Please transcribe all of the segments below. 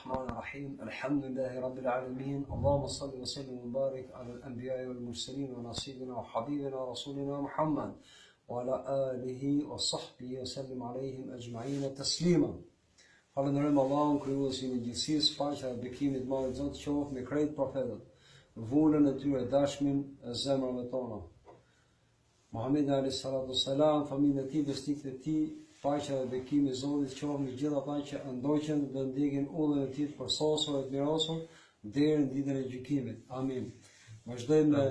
الرحمن الرحيم الحمد لله رب العالمين اللهم صل وسلم وبارك على الأنبياء والمرسلين ونصيبنا وحبيبنا رسولنا محمد وعلى آله وصحبه وسلم عليهم أجمعين تسليما. Falënderojmë Allahun krijuesin e gjithësisë, paqja dhe bekimi i Madh Zot qoftë me krejt profetët, volën e tyre, dashmin e zemrave tona. Muhammed alayhi salatu wassalam, familjen e tij, besnikët e tij, paqja dhe bekimi i Zotit qoftë me gjithë ata që ndoqën dhe ndjekin udhën e tij të përsosur e të mirosur deri në ditën e gjykimit. Amin. Vazhdojmë me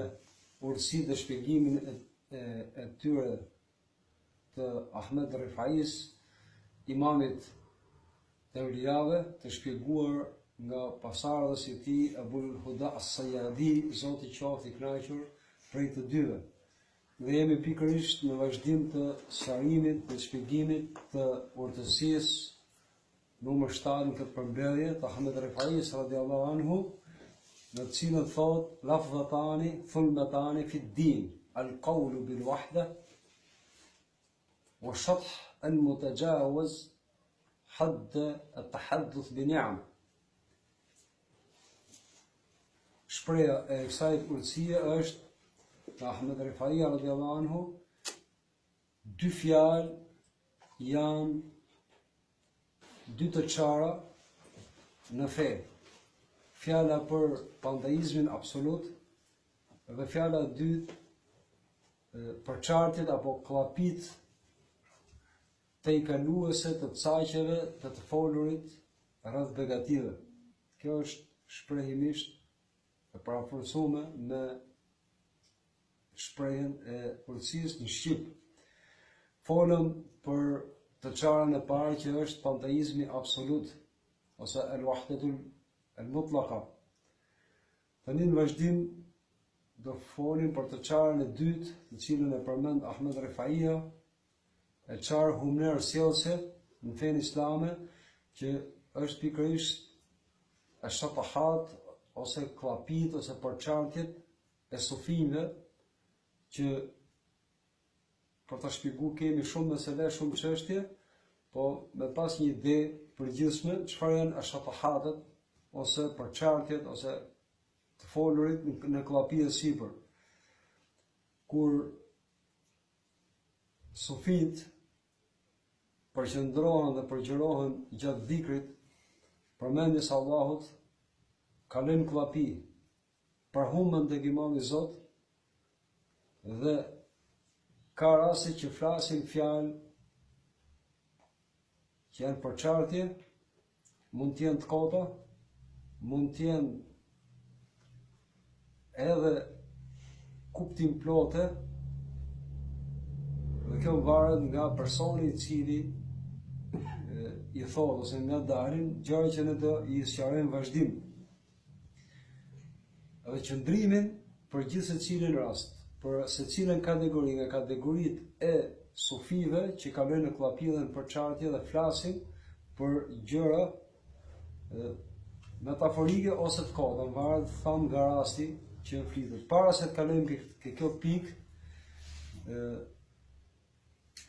urtësitë dhe shpjegimin e tyre të Ahmed Rifaisë, imamit të ulijave, të shpjeguar nga pasardhës i tij Abul Huda as-Sayyadi, Zoti qoftë i kënaqur prej të dyve. Dhe jemi pikërisht në vazhdim të sqarimit, të shpjegimit të urtësisë numër 7 në këtë përmbledhje të Ahmed Rifaisë radhiyallahu anhu, në të cilën thot lafdhatani thulmatani fi d-din, al-qawlu bil wahda wa shath al-mutajawaz حد التحدث بنعم. Shpreha e kësaj urtësie është të Ahmed Rifaisë radhiyallahu anhu, dy fjalë janë dy të çara në fe. Fjala për panteizmin absolut dhe fjala e dytë për çartit apo klapit tejkaluese të caqeve të të folurit rreth begatisë. Kjo është shprehimisht e paraforcuar me shprehjen e urtësisë në shqip. Folëm për të çarën e parë që është panteizmi absolut ose el-wahdatul el-mutlaqa. Tani në vazhdim do folim për të çarën e dytë, të cilën e përmend Ahmed Rifaisë, e çarë humner sjellse në fenë islame, që është pikërisht e shatahat ose klapit ose përçartjet e sufive, që për ta shpjeguar kemi shumë mesele, shumë çështje, po me pas një ide përgjithshme çfarë janë e shatahatet ose përçartjet ose të folurit në klapi e sipër. Kur sufit përqendrohen dhe përgjërohen gjatë dhikrit, përmendjes Allahut, kalojnë klapi, përhumbën tek Imam i Zot, dhe ka raste që flasin fjalë që janë përçartje, mund të jenë të kota, mund të jenë edhe kuptim plote, dhe kjo varet nga personi i cili i thot ose nga dalin gjëra që ne do i sqarojmë vazhdim. Edhe qëndrimin për gjithë secilin rast, për secilën kategori nga kategoritë e sufive që kalojnë në klapi dhe në përçartje dhe flasin për gjëra metaforike ose të kota, varet tham nga rasti që flitet. Para se të kalojmë ke kjo pikë,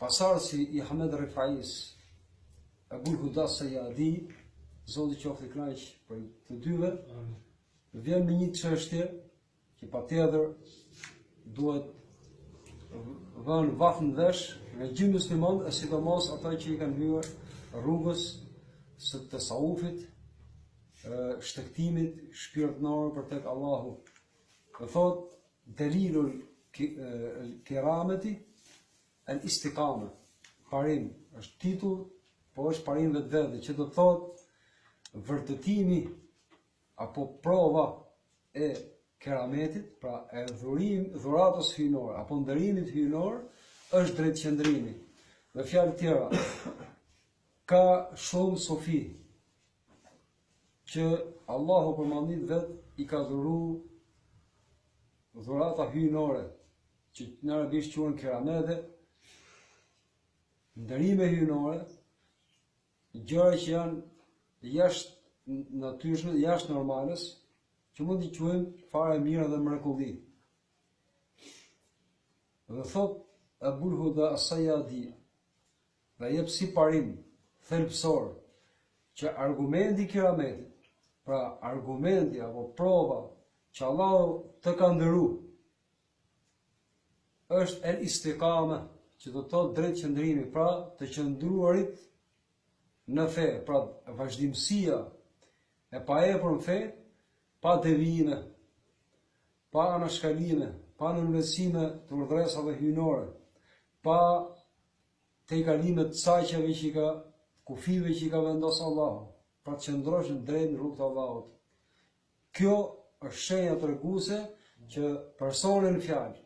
pasardhësi i Ahmed Rifaisë, Abul Huda as-Sayyadi, Zoti qoftë i kënaq për të dyve, vjen me një çështje që patjetër duhet vënë vath në vesh nga gjithë muslimanët, e sidomos ata që i kanë hyrë rrugës së tasawufit, shtektimit shpirtëror për tek Allahu. Do thot delilul kerameti el-istiqame, parim, është titull, po është parim vetvete, që do thot vërtetimi apo prova e kerametit, pra e dhuratës hyjnore apo nderimit hyjnor, është drejtqëndrimi. Me fjalë tjera, ka shumë sufi që Allahu për mandit vet i ka dhuru dhurata hyjnore, që në arabisht quhen keramete, nderime hyjnore, gjëra që janë jashtë natyrshme, jashtë normales, që mund t'i quajmë fare mirë dhe mrekulli. Dhe thot Abul Huda as-Sayyadi, dhe jep si parim thelbësor që argumenti i kerametit, pra argumenti apo prova që Allahu të ka ndëru, është el istiqame, që do të thotë drejt qëndrimi, pra të qëndruarit në fe, pra vazhdimësia e paepër në fe, pa devijime, pa anashkalime, pa nënvlerësime të urdhresave hyjnore, pa tejkalime të caqeve që i ka kufive që i ka vendosur Allahu, pra të qëndrosh në drejt në rrugt të Allahut. Kjo është shenja treguese që personi në fjalë,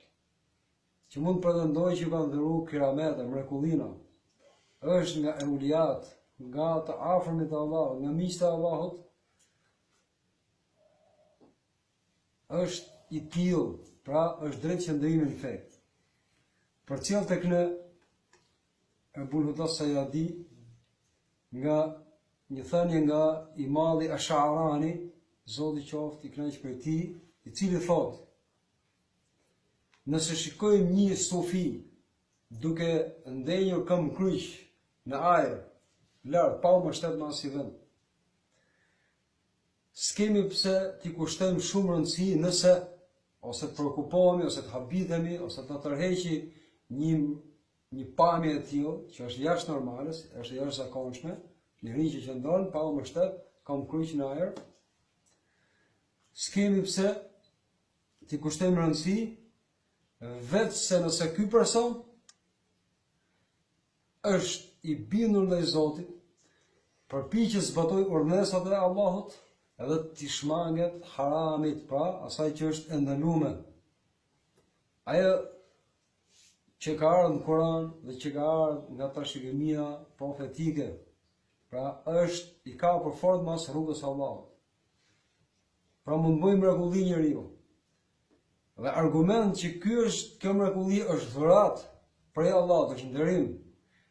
që mund pretendoj që ka ndëruar keramete, mrekullina, është nga euliat, nga të afërmit të Allahut, nga miqtë e Allahut, është i tillë, pra është drejt qëndrimi në fe. Përcjell tek në Urtesi nga një thënie nga Imami Ash'arani, Zoti qoftë i kënaqur për ti, i cili thotë: nëse shikojmë një sufi duke ndenjur këmbë kryq në ajër, lart, pa u mbështet në asnjë vend, s'kemi pse t'i kushtojmë shumë rëndësi nëse ose të prekupohemi, ose të habitemi, ose të tërheqi një pamje e tillë, që është jashtë normales, është jashtë zakonshme, njëri që qëndron pa u mbështet, këmbë kryq në ajër, s'kemi pse t'i kushtojmë rëndësi, vetë se nëse ky person është i bindur ndaj Zotit, përpiqet zbatoj urdhëresat e Allahut, edhe t'i shmanget haramit, pra asaj që është e ndaluar. Ajo që ka ardhur në Kur'an dhe që ka ardhur nga trashëgimia profetike, pra është i ka për fort mas rrugës së Allahut. Pra mund bëjmë mrekulli njeriu. Dhe argument që kjo mrekulli është dhurat prej Allahut, është nderim,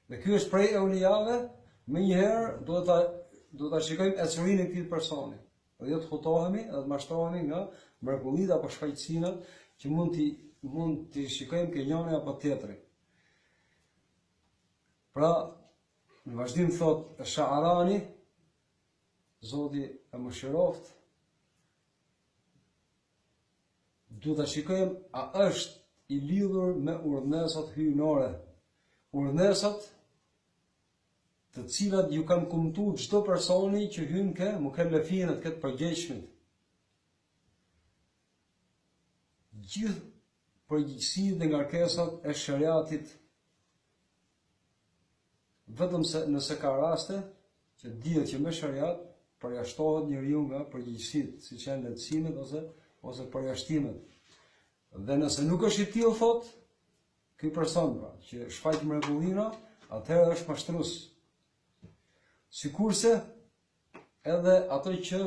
dhe ky është prej euliave, menjëherë do ta shikojmë ecurinë e këtij personi. Dhe jo të hutohemi dhe të mashtrohemi nga mrekullitë apo shkaqësinat që mund t'i shikojmë ke njëri apo tjetri. Pra, në vazhdim thot Sha'arani, Zoti e mëshiroft, du të shikojmë a është i lidhur me urdhënesat hyjnore, urdhënesat të cilat ju kanë kumtuar çdo personi që hyn ke mukellefinat, këtë përgjegjësimit. Gjithë përgjegjësitë dhe ngarkesat e shariatit, vetëm se nëse ka raste që dihet që me shariat përjashtohet njeriu nga përgjegjësitë, siç janë lehtësimet ose përjashtimet. Dhe nëse nuk është i tillë, thot ky person pra, që shfaq mrekullina, atëherë është mashtrues. Sikurse edhe ato që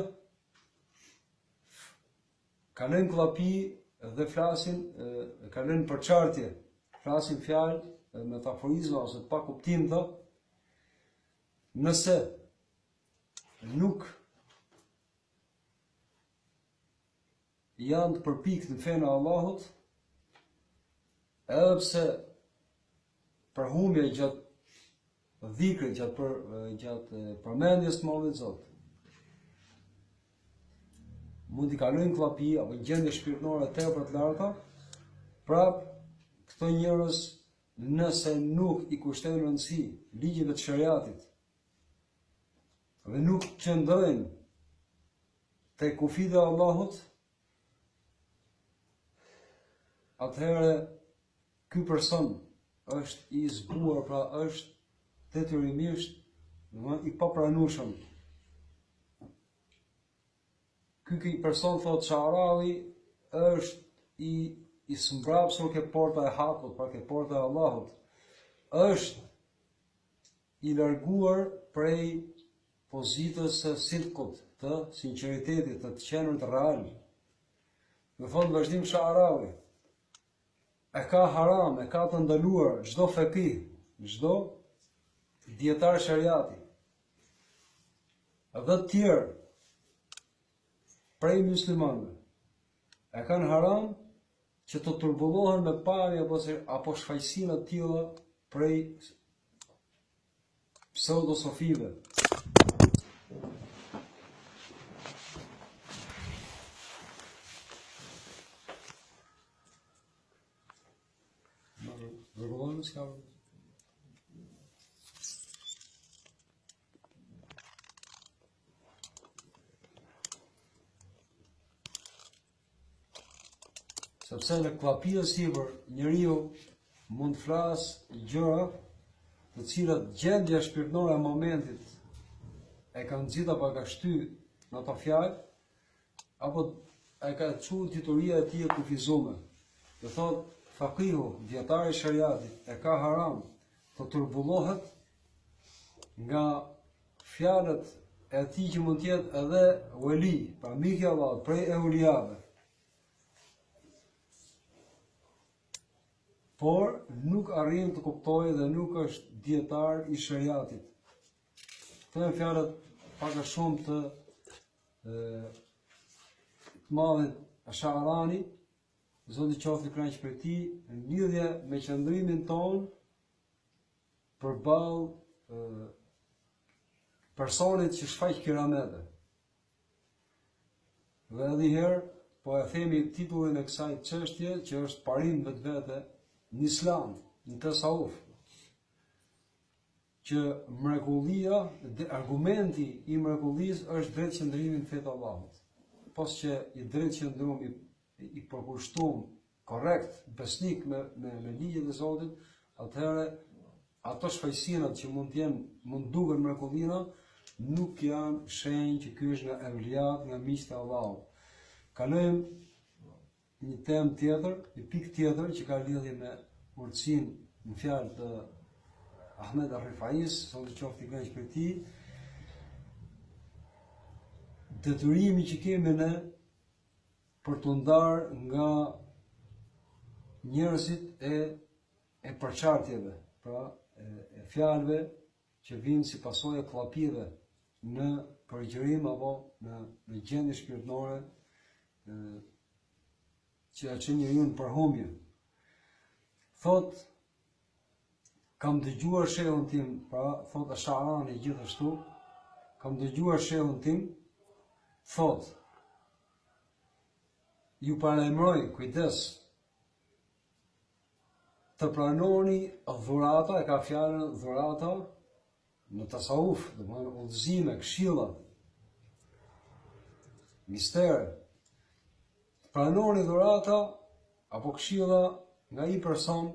kalojnë kullapi dhe flasin, kalojnë për çartje, flasin fjalë metaforizma ose pa kuptim, thot, nëse nuk janë të përpikt në fenë e Allahut, edhe pse përhumbja gjatë dhikrit, gjatë përmendjes të Madhit Zot, mund t'i kalojnë kullapi apo gjendje shpirtërore tepër të larta, prap këto njerëz, nëse nuk i kushtojnë rëndësi ligjeve të shariatit dhe nuk qëndrojnë te kufit e Allahut, atëherë ky person është i zbuar, pra është detyrimisht i papranueshëm. Ky person, thot Sha'arawi, është i sëmbrapsur ke porta e hakut, pra ke porta e Allahut. Është i larguar prej pozitës së sidkut, të sinqeritetit, të qenur të real. Në fund vazhdim Sha'arawi, e ka haram, e ka të ndaluar çdo fekih, çdo dietar shariati, dhe të tjerë prej muslimanëve, e kanë haram që të turbullohen me pamje apo shfaqësina të tilla prej pseudosofive. Rregullon s'ka. Sepse në klapia sipër njeriu mund të flasë gjëra të cilat gjendja shpirtërore e momentit e ka nxit apo ka shty në ato fjalë, apo e ka çu tituria e tij e kufizuar. Do thot fakihu, djetari i shariatit, e ka haram të turbullohet nga fjalët e atij që mund të jetë edhe wali, pra mik i Allahut, prej euliave. Por nuk arrin të kuptojë dhe nuk është dietar i shariatit. Këto janë fjalët pak a shumë të madhit Asharani, Zoti qoftë i kënaqur për ti, në lidhje me qëndrimin ton përballë personit që shfaq keramete. Dhe edhe herë po e themi titullin e kësaj çështje që është parim vetvete në Islam, në tasawuf, që mrekullia, argumenti i mrekullisë është vetqëndrimi në fetë Allahut. Pas që i drejtqëndrum i përkushtuar korrekt, besnik me ligjet e Zotit, atëherë ato shfaqësinat që mund duken mrekullina, nuk janë shenjë që ky është nga evliat, nga miqtë e Allahut. Kalojmë një temë tjetër, një pikë tjetër që ka lidhje me urtësinë në fjalë të Ahmed Rifaisë, Zoti qoftë i kënaqur për tij. Detyrimi që kemi ne për të ndarë nga njerëzit e përçartjeve, pra e fjalëve që vinë si pasojë kllapive në përgjërim apo në gjendje shpirtërore që e çon njeriu në përhumbje. Thot, kam dëgjuar shehun tim, pra thot Asharani gjithashtu, kam dëgjuar shehun tim, thot, ju paralajmëroj, kujdes, të pranoni dhurata, e ka fjalën dhurata në tasawuf, do të thonë udhëzime, këshilla, mistere. Të pranoni dhurata apo këshilla nga një person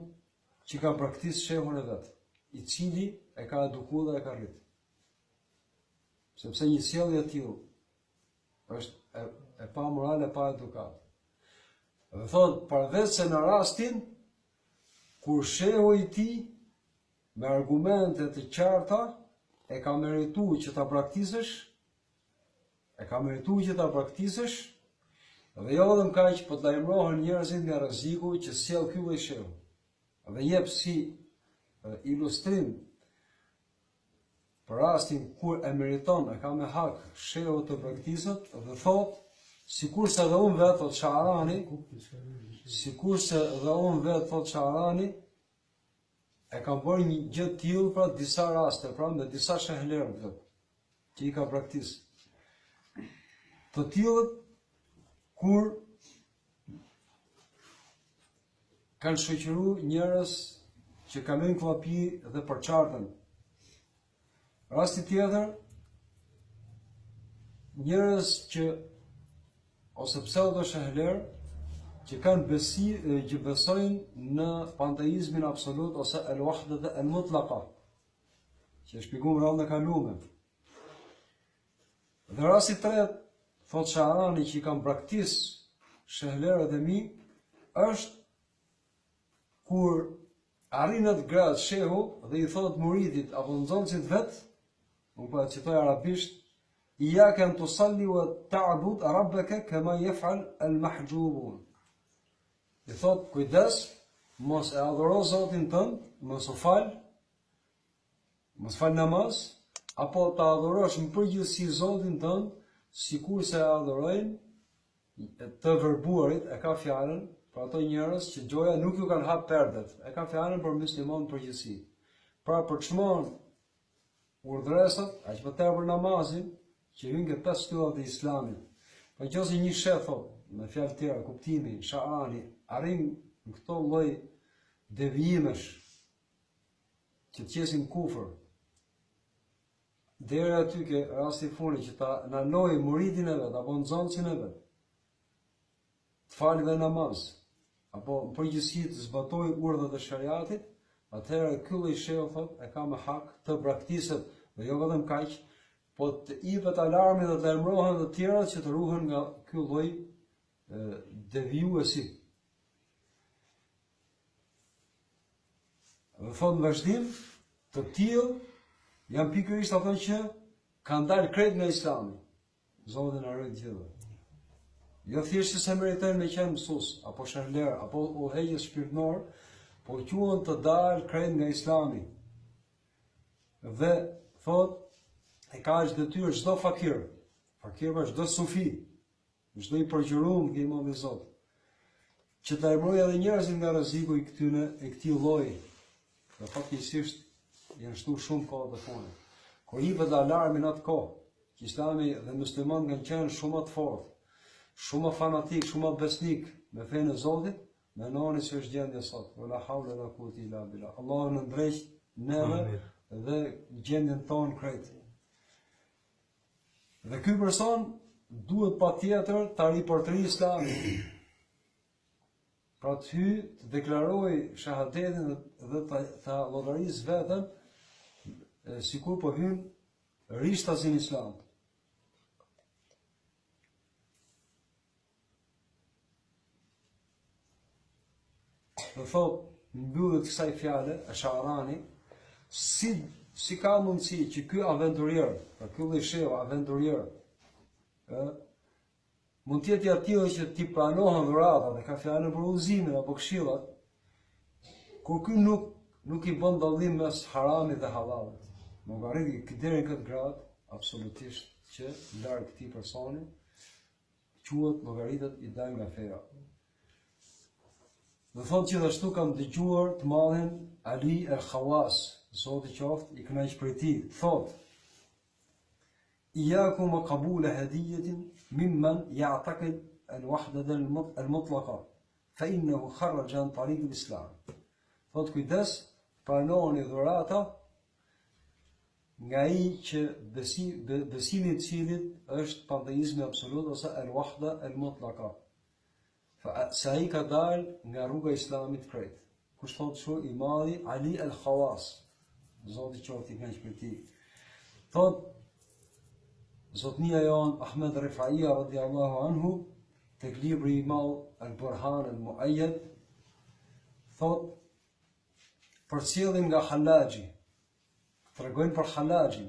që ka praktikë shehun e vet, i cili e ka edukuar dhe e ka rrit. Sepse një sjellje e tillë është e pa morale, e pa edukat. Dhe thot, përveç se në rastin kur shehu i tij me argumente të qarta e ka merituar që ta praktikësh, dhe jo vetëm kaq, po të lajmërohen njerëzit nga rreziku që sjell ky lloj shehu. Dhe jep si ilustrim për rastin kur e meriton, e ka me hak shehu të praktikët, dhe thot, sikurse edhe unë vetë, thot Sharani, e kam bërë një gjë të tillë pra disa raste, pra me disa shehlerë që i ka praktikë. Të tillët kur kanë shoqëruar njerëz që kalojnë kllapi dhe përçarten. Rasti tjetër, njerëz që ose pseudo shehler që kanë që besojnë në panteizmin absolut ose el-wahda dhe el-mutlaqa, që e shpjeguam rrallën e kaluar. Dhe rasti tretë, thot Sharani, që i kanë praktikë shehlerët e mi, është kur arrin atë grad shehu dhe i thot muridit apo nxënësit vet, unë po e citoj arabisht, iyyaka an tusalli wa ta'bud rabbaka kama yaf'al al-mahjubun. I thot, kujdes, mos e adhuro Zotin tënd, mos fal namaz, apo ta adhurosh në përgjithësi Zotin tënd, sikur se e adhurojnë të verbuarit, e ka fjalën për ato njerëz që gjoja nuk ju kanë hap perdet, e ka fjalën për musliman në përgjithësi. Pra për çmon urdhresat, aq më tepër namazin, që hyn ke 5 shtylla të Islamit. Po nëse një sheh thot, me fjalë tjera, kuptimi, sha'ani, arrin në këto lloj devijimesh që të qesin kufër, deri aty ke rasti funi që ta naloj muridin e vet apo nxënësin e vet, të falë dhe namaz, apo në përgjithësi të zbatoj urdhët e shariatit, atëherë ky lloj shehu thot e ka me hak të braktiset, dhe jo vetëm kaq, po të jepet alarmi dhe të lajmërohen të tjerat që të ruhen nga ky lloj devijuesi. Dhe thot në vazhdim, të tillë janë pikërisht ato që kanë dalë krejt nga Islami. Zoti na ruaj gjithë. Jo thjesht se meritojnë me qenë mësues, apo shërler, apo udhëheqës shpirtëror, por quhen të dalë krejt nga Islami. Dhe thot e ka as detyrë çdo fakir. Fakir është çdo sufi, çdo i përgjëruar nga Imam i Zot, që të lajmërojë edhe njerëzit nga rreziku i këtij lloji. Dhe fatkeqësisht janë shtu shumë kohë të fune. Kur jepet alarmi në atë kohë, që Islami dhe muslimanët kanë qenë shumë të fortë, shumë fanatik, shumë besnik me fenë e Zotit, mendoni se është gjendja sot. Wala hawla wala quwwata illa billah. Allahu na ndrejt neve dhe gjendjen tonë krejt. Dhe ky person duhet patjetër ta riportëri Islamin. Pra të hy, të deklaroj shahadetin dhe ta llogaris veten sikur po hyn rishtas në Islam. Dhe thot, në mbyllet kësaj fjale, e Sha'rani, si ka mundësi që ky aventurier, pra ky lloj shehu aventurier, mund të jetë i tillë që ti pranohen dhuratat, e ka fjalën për udhëzimin apo këshillat, kur ky nuk i bën dallim mes haramit dhe halalit. Nuk arriti deri në këtë grad, absolutisht, që larg këtij personi quhet llogaritet i dal nga feja. Dhe thonë gjithashtu kam dëgjuar të madhin Ali el-Khawas, Zoti qoftë i kënaq prej tij, thotë: Iyakum wa qabula hadiyatin mimman ya'taqid al-wahdata al-mutlaqa, fa innahu kharaja an tariq al-islam. Thotë kujdes, pranoni dhurata nga ai që besimi i cilit është panteizmi absolut ose al-wahda al-mutlaqa. Se ai ka dalë nga rruga e Islamit krejt. Kush thotë kështu? I madhi Ali el-Khawas, Zoti qoftë i kënaq prej tij. Thotë zotnia jon Ahmed Rifaisë radiallahu anhu, tek libri i madh Al-Burhan al-Muayyad, thotë përcjellin nga Hallaxhi, tregojnë për Hallaxhin,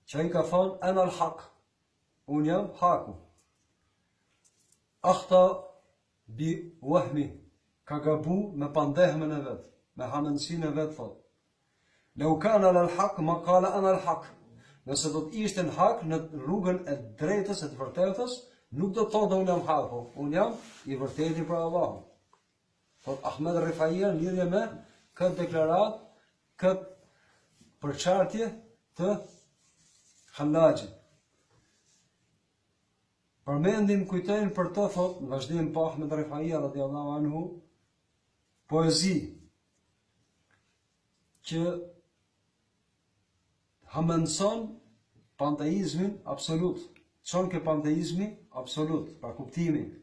që ai ka thonë ana al-haq, unë jam haku. Akhta bi wahmi, ka gabu me pandehmen e vet, me hamendsinë e vet, thot. Lau kana al-haq ma qala ana al-haq. Nëse do të ishte në hak në rrugën e drejtës e të vërtetës, nuk do të thonë unë jam haku, unë jam i vërteti për Allahun. Thot Ahmed Rifaisë në lidhje me këtë deklarat, këtë përçartje të Hallaxhit. Përmendim kujtojnë për të, thot, në vazhdim pa Ahmed Rifaisë radiallahu anhu, poezi që hamendson panteizmin absolut. Çon ke panteizmi absolut, pa kuptimin.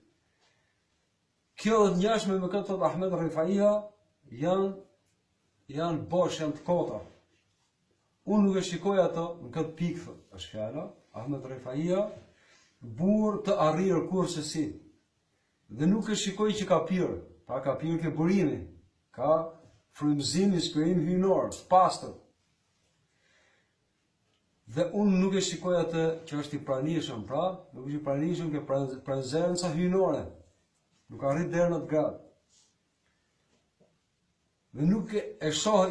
Kjo dhe ngjashme me këtë, thot Ahmed Rifaisë, janë bosh, janë të kota. Unë nuk e shikoj ato në këtë pikë, është fjala, Ahmed Rifaisë, burr të arrirë kurse si. Dhe nuk e shikoj që ka pirë, pa ka pirë ke burimi, ka frymëzim, inspirim hyjnor, të pastër. Dhe unë nuk e shikoj atë që është i pranishëm, pra, nuk është i pranishëm ke prezenca hyjnore. Nuk arrit deri në atë grad. Dhe nuk e shoh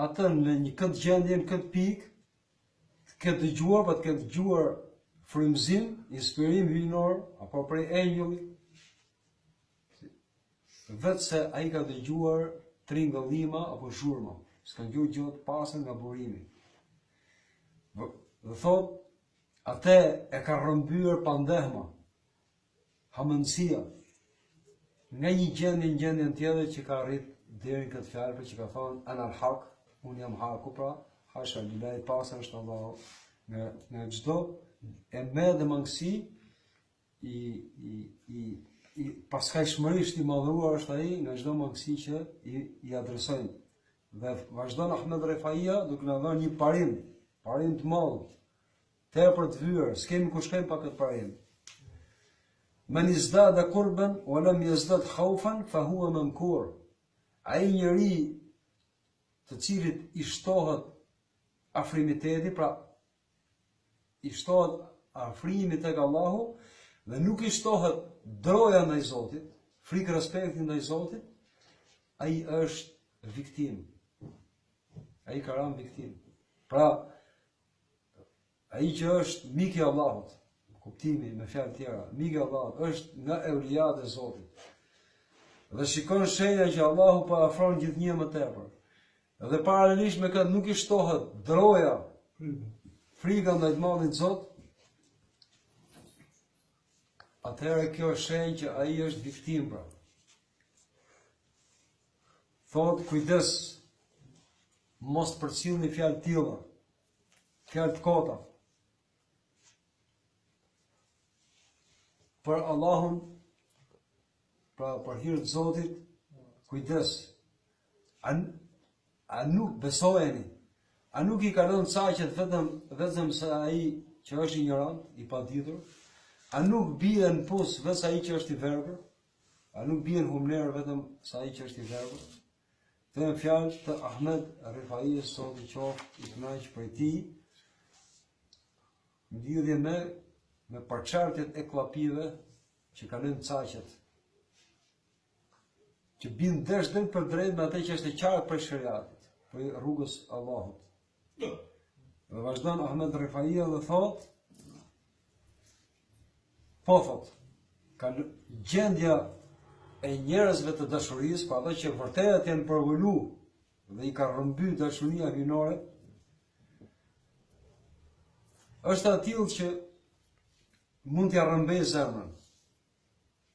atë në një këtë gjendje, në këtë pikë, të ketë dëgjuar, pa të ketë dëgjuar frymëzim, inspirim hyjnor, apo prej engjullit, vetë se ai ka dëgjuar tringëllima apo zhurma, s'ka dëgjuar gjë të pastër nga burimi. Dhe thot, Atë e ka rrëmbyer pandehma, hamendësia, nga një gjendje në gjendjen tjetër që ka arrit deri në këtë fjalë, për që ka thonë ana al-haq, unë jam haku, pra hasha lillahi, pasër është Allahu nga çdo e me dhe mangësi i paskajshmërisht i madhruar është ai nga çdo mangësi që i adresojnë. Dhe vazhdon Ahmed Rifaisë duke na dhënë një parim të madh, tepër të vyer, s'kemi ku shkojmë pa këtë parim. Men izdada qurban wa lam yazdad khawfan fa huwa mamkur. Ai njeri të cilit i shtohet afrimiteti, pra i shtohet afrimi tek Allahu dhe nuk i shtohet droja ndaj Zotit, frikë respekti ndaj Zotit, ai është viktim. Ai ka rënë viktim. Pra, ai që është mik i Allahut, kuptimi me fjalë tjera, mik i Allahut është nga euliat e Zotit. Dhe shikon shenja që Allahu po afron gjithnjë më tepër. Dhe paralelisht me këtë nuk i shtohet droja, frika ndaj të madhit Zot, atëherë kjo është shenjë që ai është viktim, pra. Thot kujdes, mos përcjellni fjalë të tilla, fjalë të kota. Për Allahun, pra për hir të Zotit, kujdes. A nuk besojeni? A nuk i ka lënë saqet vetëm se ai që është ignorant, i paditur? A nuk bie në pus vetëm ai që është i verbër? A nuk bie në humner vetëm se ai që është i verbër? Këtë në fjalë të Ahmed Rifaisë, sot i qoftë i kënaq për ti, në lidhje me përçartjet e klapive që kalojnë caqet, që bin desh drejt për drejt me atë që është e qartë për shariatit, për rrugës Allahut. Dhe vazhdon Ahmed Rifaisë dhe thot, po thot, gjendja e njerëzve të dashurisë, pa ata që vërtet janë përvolu dhe i ka rrëmby dashuria hyjnore, është atill që mund t'ja rrëmbej zemrën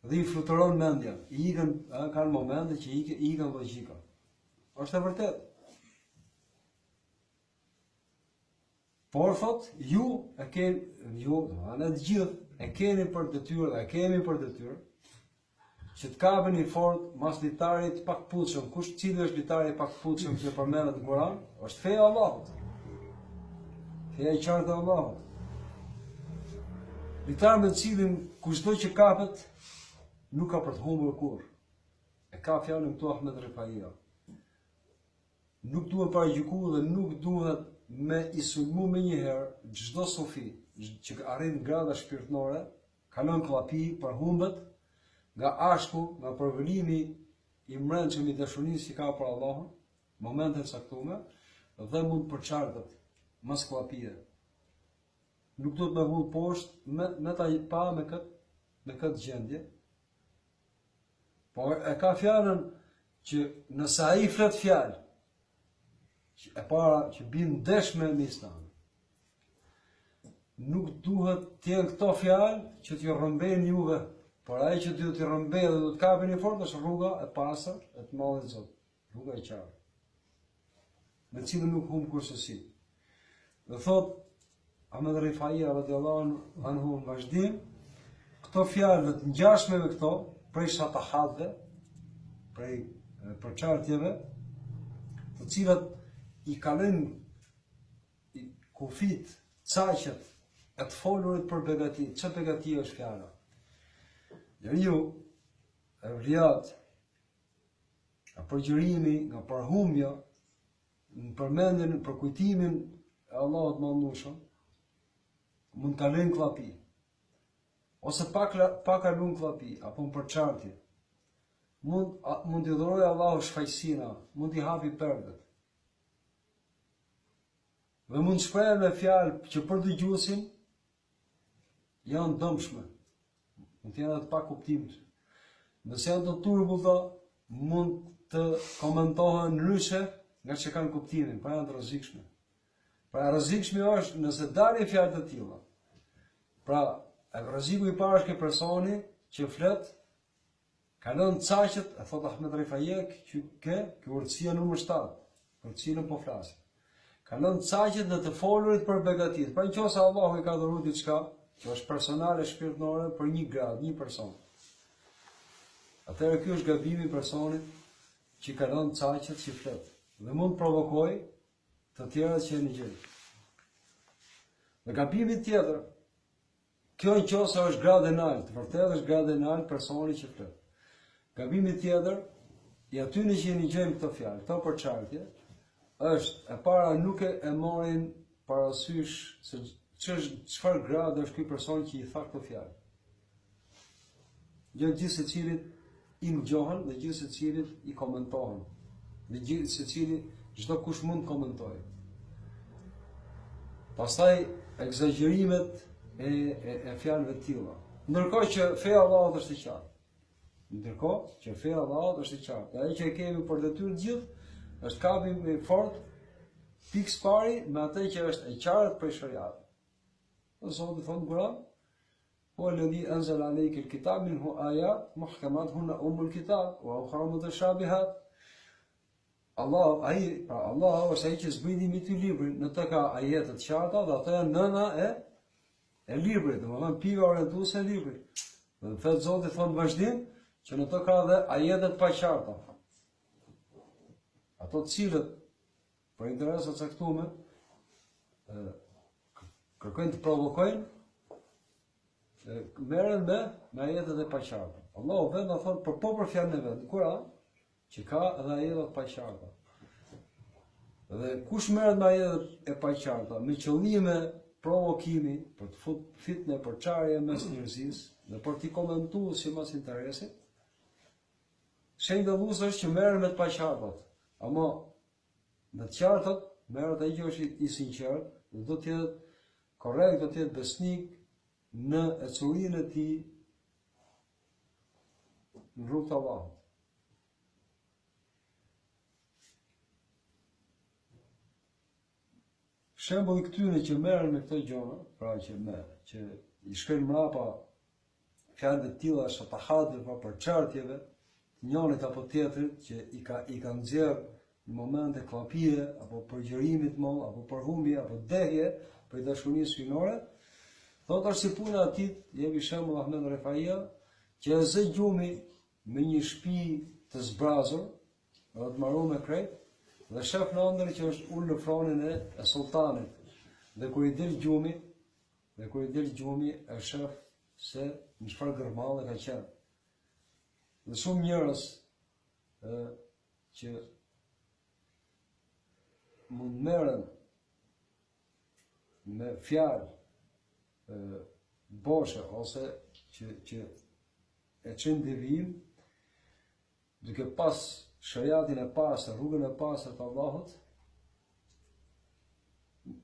dhe i fluturon mendja, kanë momente që i ikën logjika. Është e vërtet. Por thot, ju e të gjithë e keni për detyrë dhe e kemi për detyrë që të kapeni fort mas litarit pakputshëm. Cili është litari pakputshëm që përmendet në Kur'an? Është feja e Allahut. Feja e qartë e Allahut. Litar me cilin kushdo që kapet nuk ka për të humbur kurrë. E ka fjalën këtu Ahmed Rifaisë. Nuk duhet paragjyku dhe nuk duhet me i sulmu me njëherë çdo sufi që arrin grada shpirtërore, kalon klapi për humbet, nga ashku, nga përvëllimi i mbrëmshëm i dashurisë që ka për Allahun, momente të caktuara, dhe mund përçartet mas klapie. Nuk duhet me vull poshtë me ta pa me këtë gjendje. Por e ka fjalën që nëse ai flet fjalë, e para që bin ndeshme me Islam, nuk duhet të jenë këto fjalë që t'ju rrëmbejnë juve, por ai që duhet t'i rrëmbejë dhe do të kapeni fort është rruga e pastër e të madhit Zot, rruga e qartë, me cilën nuk humb kursesi. Dhe thot Ahmed Rifaisë radhiyallahu anhu në vazhdim, këto fjalë të ngjashme me këto, prej shatahatëve, prej përçartjeve, të cilat i kalojnë kufit, caqet e të folurit për begati. Çfarë begati është fjala? Njeriu, evliat, nga përgjërimi, nga përhumbja, në përmendjen, në përkujtimin e Allahut mëndshëm, mund të kalojnë klapi, ose pak kalon klapi, apo në përçartje, mund t'i dhurojë Allahu shfaqësina, mund t'i hapi perdet. Dhe mund shprehen me fjalë që për dëgjuesin janë dëmshme, mund të jenë të pa kuptimit. Nëse janë të turbullta, mund të komentohen ndryshe nga që kanë kuptimin, pra janë të rrezikshme. Pra rrezikshme është nëse dalin fjalë të tilla Pra, rreziku I parë është ke personi që flet, ka lënë caqet, e thot Ahmed Rifaisë, që urtësia numër 7, për cilën po flasim. Ka lënë caqet dhe të folurit për begatisë. Pra nëse Allahu I ka dhuruar diçka që është personale shpirtërore për një grad, një person. Atëherë ky është gabimi I personit që ka lënë caqet që flet dhe mund të provokojë të tjerët që janë gjë. Dhe gabimi tjetër, kjo nëse është grad e lartë, vërtet është grad e lartë personi që flet. Gabimi tjetër, I atyre që jeni gjejmë këto fjalë, këto përçartje, është e para nuk e marrin parasysh se çfarë gradi është ky person që I tha këto fjalë. Gjithë secilit I ngjohen dhe gjithë secilit I komentohen. Dhe gjithë secili çdo kush mund të komentojë. Pastaj egzagjerimet e fjalëve të tilla. Ndërkohë që feja Allahut është e qartë. Ndërkohë që feja Allahut është e qartë. Ai që e kemi për detyrë të gjithë është kapi më I fortë pikë pari me atë që është e qartë për shariatin. Zoti thonë Kur'an: "Huwa alladhi anzala alayka al-kitaba minhu ayat muhkamat hunna ummul kitab wa ukhra mutashabihat." Allah është ai që zbriti mbi ty librin, në të ka ajete të qarta dhe ato janë nëna e librit, domethënë pika orientuese e librit. Dhe thot Zoti thonë vazhdim që në të ka dhe ajete të paqarta. Ato të cilët për interesa të caktuara kërkojnë të provokojnë, merren me ajetet e paqarta. Allahu vetë na thon për fjalën e vet, në Kur'an, që ka edhe ajetet paqarta. Dhe kush merret me ajetet e paqarta me qëllime provokimi për të futur fitnë për çarje mes njerëzisë dhe për t'i komentuar sipas interesit, shenjtëllues është që merren me të paqartat. Ama me të qartat merret ai që është I sinqert, dhe do të jetë korrekt, do të jetë besnik në ecurinë e tij në rrugën e Allahut. Shembulli këtyre që merren me këto gjëra, pra që I shkojnë mbrapa fjalë të tilla shatahat për çartjeve, njërit apo tjetrit që I ka nxjerr në momente klapie apo përgjërimit të madh apo përhumbje apo dehje për dashurisë fynore, thotë është si puna e tij, jepi shembull Ahmed Rifaisë, që e zë gjumi me një shtëpi të zbrazur, dhe të marrë me krejt, dhe shef në ëndër që është ullë në fronin e sultanit. Dhe kur I del gjumi, e shef se në çfarë gërmalle ka qenë. Dhe shumë njerëz që mund merren me fjalë boshe ose që e çojnë devijim, duke pas shariatin e pastër, rrugën e pastër të Allahut,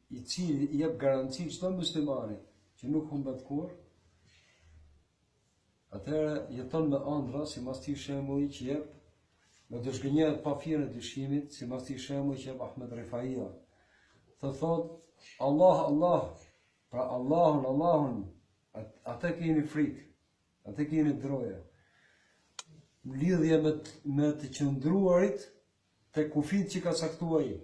I cili I jep garanci çdo muslimani që nuk humbet kurrë, atëherë jeton me ëndra, sipas këtij shembulli që jep, me dëshgënjeret pa fjalë e dyshimit, sipas këtij shembulli që jep Ahmed Rifaisë. Thot Allah, pra Allahun, atë keni frikë, atë keni droje. Lidhje me të qëndruarit te kufit që ka caktuar ai.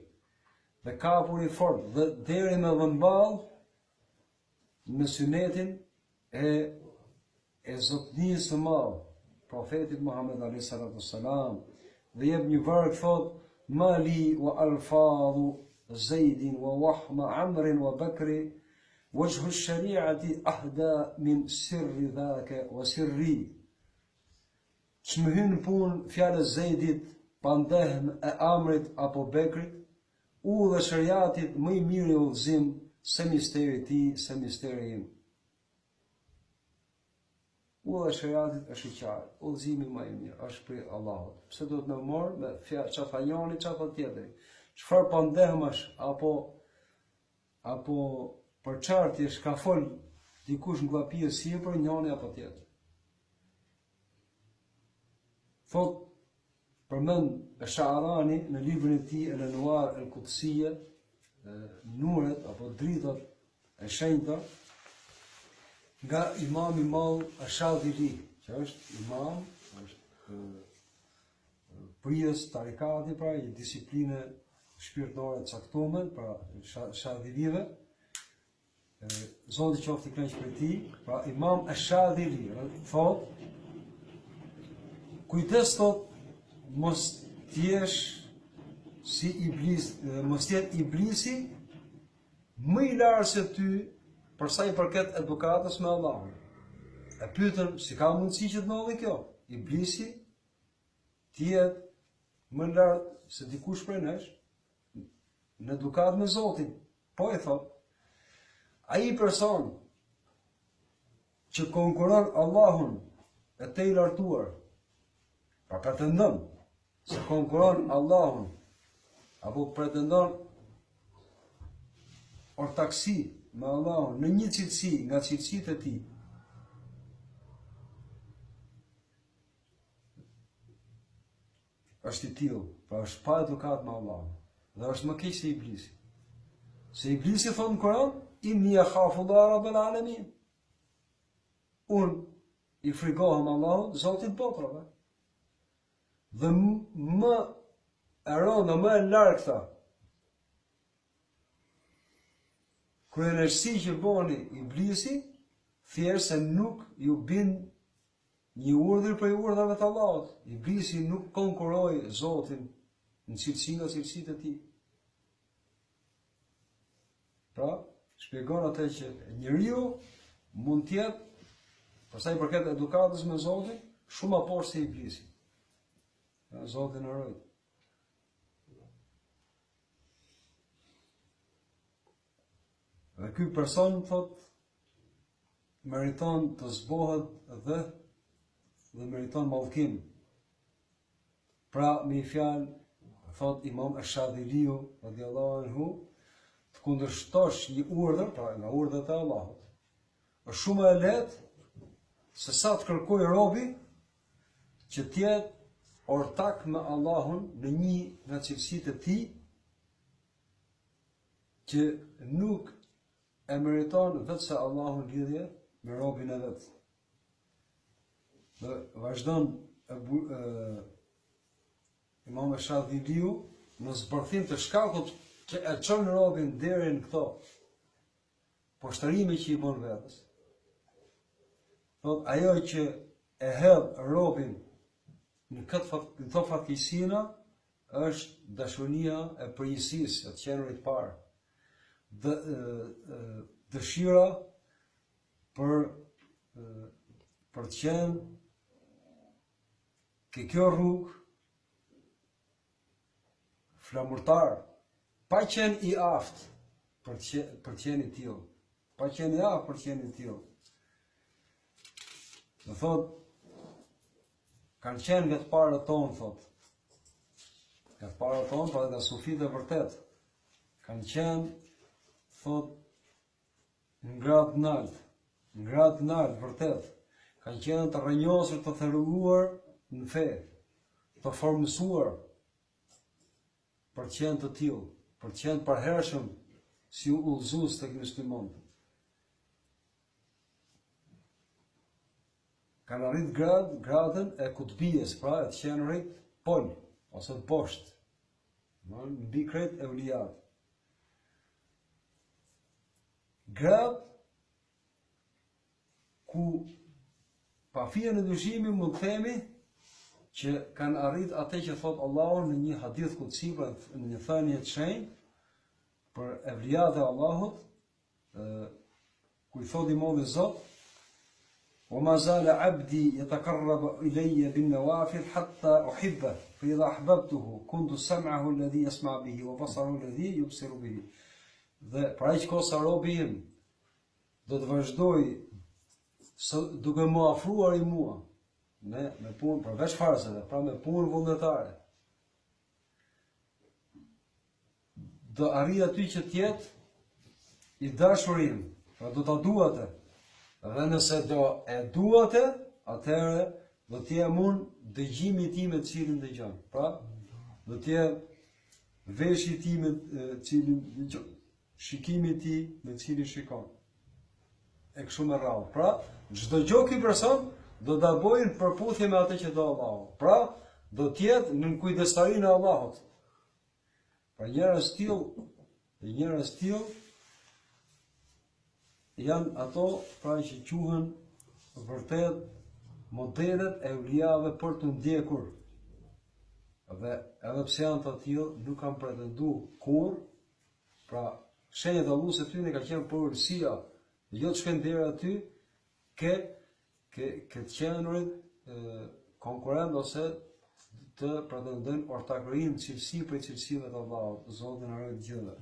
Dhe kapur I fort dhe deri me dhëmball në synetin e zotnisë së madhe, profetit Muhammed alayhi salatu wassalam, dhe jep një varg thot mali wa alfadhu Zaidin wa wahma Amrin wa Bakri wajhu ash-shari'ati ahda min sirri dhaka wa sirri. Që më hynë punë fjalës Zeidit, pandehem e Amrit apo Bekrit, u dhe shariatit më I mirë I udhëzim se misteri ti, se misteri im. U dhe shariatit është I qartë, udhëzimi më I mirë, është për Allahut. Pse do të më morë me fjalë që tha njëri, që tha tjetri. Çfarë pandehem është, apo për qartje shka fol dikush në glapie si për njëri apo tjetri. Thot, përmend Sha'rani në librin e tij El-Anwar El-Qudsiyya, nuret apo dritat e shenjta, nga Imam i madh Ashadili, që është imam, është prijes tarikati, pra një disipline shpirtërore caktuar, pra Ashadilive. Zoti qoftë i kënaqur për ti, pra Imam Ashadili thot, kujdes thot, mos t'jesh si iblis, mos t'jetë iblisi më i larë se ty për sa i përket edukatës me Allahun. E pyetën si ka mundësi që të ndodhi kjo? Iblisi t'jetë më lartë se dikush prej nesh në edukat me Zotin. Po e thot, ai person që konkuron Allahun e te i lartuar, pra pretendon se konkuron Allahun apo pretendon ortaksi me Allahun në një cilësi nga cilësitë e tij, është i tillë, pra është pa edukat me Allahun, dhe është më keq se iblisi. Se iblisi thot në Kur'an, inni akhafu Allaha rabbul alamin. Unë i frikohem Allahut, Zotit botrave. Dhe më e rënda, më e largëta kryenërsi që boni iblisi, thjesht se nuk ju bin një urdhër për urdhave të Allahut. Iblisi nuk konkuroi Zotin në cilësi nga cilësitë e tij. Pra, shpjegon atë që njeriu mund të jetë, për sa i përket edukatës me Zotin, shumë më poshtë se iblisi. Zotin e rrit. Dhe ky person, thot, meriton të zbohet dhe meriton mallkim. Pra, me fjalë, thot Imam Ashadiliu, radhiyallahu anhu, të kundërshtosh një urdhër, pra nga urdhët e Allahut, është shumë e lehtë se sa të kërkoj robi që t'jetë ortak me Allahun në një nga cilësitë e tij që nuk e meriton vetë se Allahu lidhje me robin e vet. Dhe vazhdon Imam Ashadiliu në zbërthim të shkakut që e çon robin deri në këto poshtërime që i bën vetes. Thot, ajo që e hedh robin në këto fatkeqësina është dashuria e përgjithësisë, e të qenurit parë. Dëshira për të qenë ke kjo rrugë flamurtar, pa qenë i aftë për të qenë i tillë, pa qenë i aftë për të qenë i tillë. Do thot, kanë qenë nga të parët tonë, thot. Nga të parët tonë, pa dhe nga sufit e vërtet. Kanë qenë, thot, në gradë naltë, vërtet. Kanë qenë të rrënjosur, të theruar në fe, të formësuar për të qenë të tillë, për të qenë përhershëm si udhëzues tek muslimanët. Kanë arrit gradën e kutbijes, pra e të qenurit pol, ose të poshtë, në mbi krejt e ulijat. Grad ku pa fije në dyshimi mund të themi që kanë arrit atë që thot Allahu në një hadith kutsi, pra në një thënie të shenjtë për evlijat e Allahut, ku i thot i modhi Zot, وما زال عبدي يتقرب إلي بالنوافل حتى أحبه فإذا أحببته كنت سمعه الذي يسمع به وبصره الذي يبصر به. Dhe pra që kosa robi im do të vazhdoj duke më afruar i mua me punë përveç farzave, pra me punë vullnetare. Do arri aty që t'jetë i dashurim, pra do ta duate. Dhe nëse do e duate, atëherë do t'jem unë dëgjimi i tij me të cilin dëgjon. Pra, do t'jem veshji i tij me të cilin dëgjon, shikimi i tij me të cilin shikon. e kështu me radhë. Pra, çdo gjë ky person do ta bëjnë përputhje me atë që do Allahu. Pra, do të jetë në kujdestarinë e Allahut. Pra njerëz tillë janë ato pra që quhen vërtet modelet e uliave për të ndjekur. Dhe edhe pse janë të tillë, nuk kanë pretenduar kur, pra shenjat e Allahut se tyne ka qenë për urtësia, jo të shkojnë deri aty ke të qenurit konkurrent ose të pretendojnë ortakërinë cilësi për cilësive të Allahut, Zotin e gjithëve.